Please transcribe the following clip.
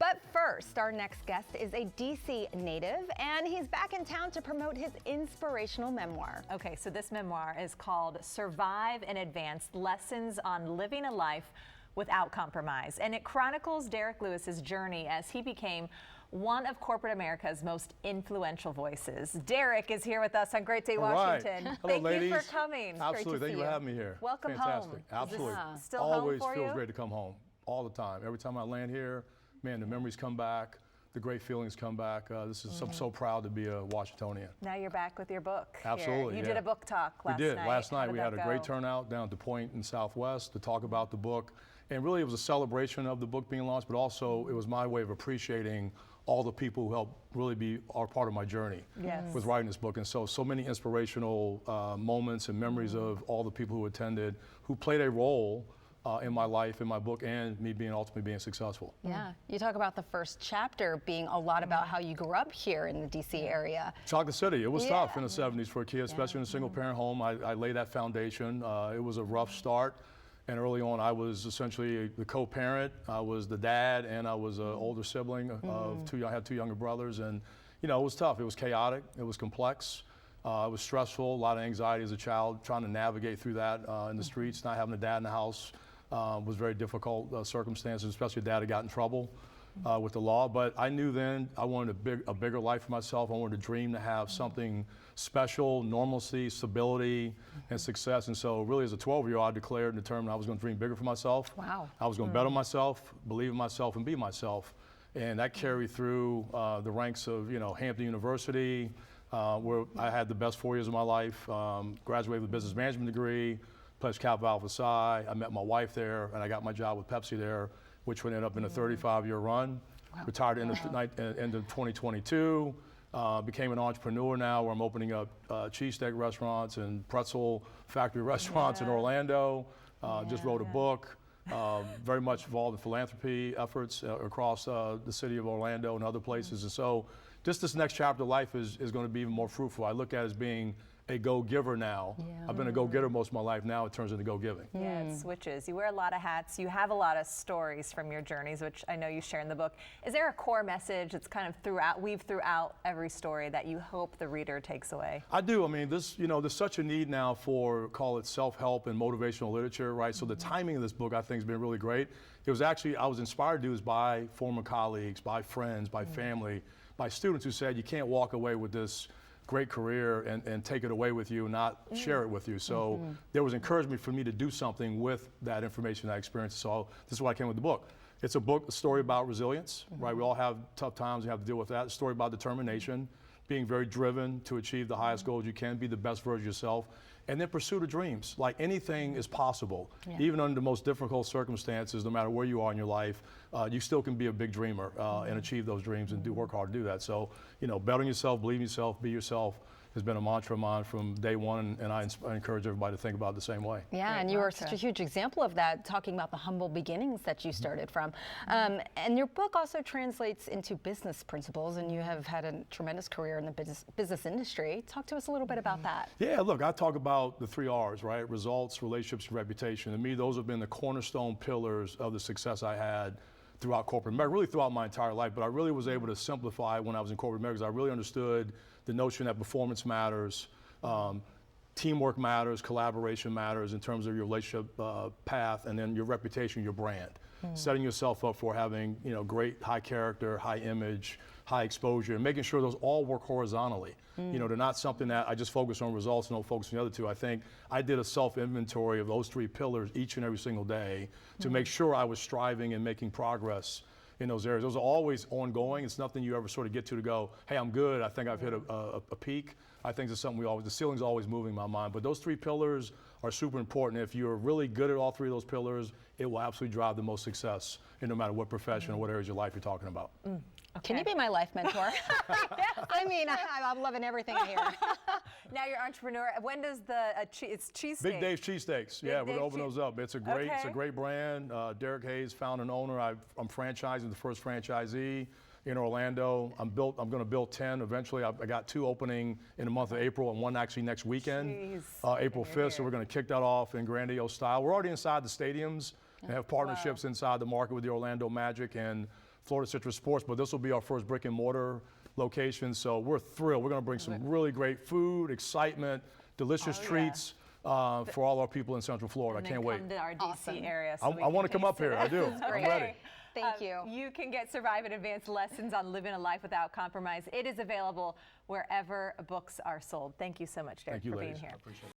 But first, our next guest is a DC native, and he's back in town to promote his inspirational memoir. Okay, so this memoir is called Survive in Advance: Lessons on Living a Life Without Compromise. And it chronicles Derek Lewis's journey as he became one of corporate America's most influential voices. Derek is here with us on Great Day Washington. Right. Hello, Thank you for coming. Absolutely. Thank you for having me here. Welcome Fantastic. home. Absolutely. Is this still Always home for feels you? great to come home. All the time. Every time I land here, man, the memories come back. The great feelings come back. I'm so proud to be a Washingtonian. Now you're back with your book. Absolutely. You did a book talk last night. We did. Last night we had a great go? turnout down at the Point in Southwest to talk about the book. And really it was a celebration of the book being launched, but also it was my way of appreciating all the people who helped really are part of my journey with writing this book. And so many inspirational moments and memories of all the people who attended, who played a role in my life, in my book, and me ultimately being successful. Yeah, you talk about the first chapter being a lot about how you grew up here in the DC area. Chocolate City, it was tough in the 70s for a kid, especially in a single parent home. I laid that foundation. It was a rough start. And early on, I was essentially the co-parent. I was the dad, and I was an older sibling of I had two younger brothers, and it was tough. It was chaotic. It was complex. It was stressful. A lot of anxiety as a child, trying to navigate through that in the streets. Not having a dad in the house was very difficult circumstances, especially a dad who got in trouble with the law. But I knew then I wanted a bigger life for myself. I wanted to dream to have something special, normalcy, stability, and success. And so really as a 12-year-old, I declared and determined I was going to dream bigger for myself. Wow. I was going to bet on myself, believe in myself, and be myself. And that carried through the ranks of Hampton University, where I had the best 4 years of my life, graduated with a business management degree, pledged Kappa Alpha Psi. I met my wife there, and I got my job with Pepsi there, which would end up in a 35-year run. Wow. Retired in the end of 2022. Became an entrepreneur now, where I'm opening up cheesesteak restaurants and pretzel factory restaurants in Orlando. Just wrote a book. Very much involved in philanthropy efforts across the city of Orlando and other places. And so just this next chapter of life is going to be even more fruitful. I look at it as being a go-giver now. I've been a go-getter most of my life. Now it turns into go-giving. Yeah, it switches. You wear a lot of hats. You have a lot of stories from your journeys, which I know you share in the book. Is there a core message that's kind of weaved throughout every story that you hope the reader takes away? I do. I mean, there's such a need now for, call it self-help and motivational literature, right? So the timing of this book, I think, has been really great. It was actually, I was inspired to do this by former colleagues, by friends, by family, by students who said, you can't walk away with this great career and take it away with you and not share it with you. So there was encouragement for me to do something with that information, that experience. So this is why I came with the book. It's a story about resilience, right? We all have tough times, you have to deal with that. A story about determination, being very driven to achieve the highest goals you can, be the best version of yourself, and then pursue the dreams. Like anything is possible. Even under the most difficult circumstances, no matter where you are in your life, you still can be a big dreamer and achieve those dreams and work hard to do that. So, bet on yourself, believe in yourself, be yourself has been a mantra of mine from day one, and I encourage everybody to think about it the same way. Yeah, and you were such a huge example of that, talking about the humble beginnings that you started from. And your book also translates into business principles, and you have had a tremendous career in the business industry. Talk to us a little bit about that. Yeah, look, I talk about the 3 R's, right? Results, relationships, and reputation. To me, those have been the cornerstone pillars of the success I had throughout corporate America, really throughout my entire life, but I really was able to simplify when I was in corporate America, because I really understood the notion that performance matters, teamwork matters, collaboration matters in terms of your relationship path, and then your reputation, your brand. Setting yourself up for having great high character, high image, high exposure, and making sure those all work horizontally. They're not something that I just focus on results and don't focus on the other two. I think I did a self-inventory of those 3 pillars each and every single day to make sure I was striving and making progress in those areas. Those are always ongoing. It's nothing you ever sort of get to go, hey, I'm good, I think I've hit a peak. I think it's something the ceiling's always moving in my mind. But those 3 pillars are super important. If you're really good at all 3 of those pillars, it will absolutely drive the most success in no matter what profession or what areas of your life you're talking about. Okay. Can you be my life mentor? I mean, I'm loving everything I hear. Now you're an entrepreneur. When does it's cheesesteak? Big Dave's Cheesesteaks. Yeah, we're gonna open those up. It's a great brand. Derek Hayes, founder and owner. I'm franchising, the first franchisee in Orlando. I'm going to build 10 eventually. I got 2 opening in the month of April and 1 actually next weekend, April 5th. So we're going to kick that off in grandiose style. We're already inside the stadiums and have partnerships inside the market with the Orlando Magic and Florida Citrus Sports, but this will be our first brick and mortar location. So we're thrilled. We're going to bring some really great food, excitement, delicious treats for all our people in Central Florida. And I can't then wait. come to our DC Awesome. area. So I want to come up here. I do. I'm ready. Thank you. You can get Survive and Advance Lessons on Living a Life Without Compromise. It is available wherever books are sold. Thank you so much, Derek, Thank you, for ladies. being here. I appreciate it.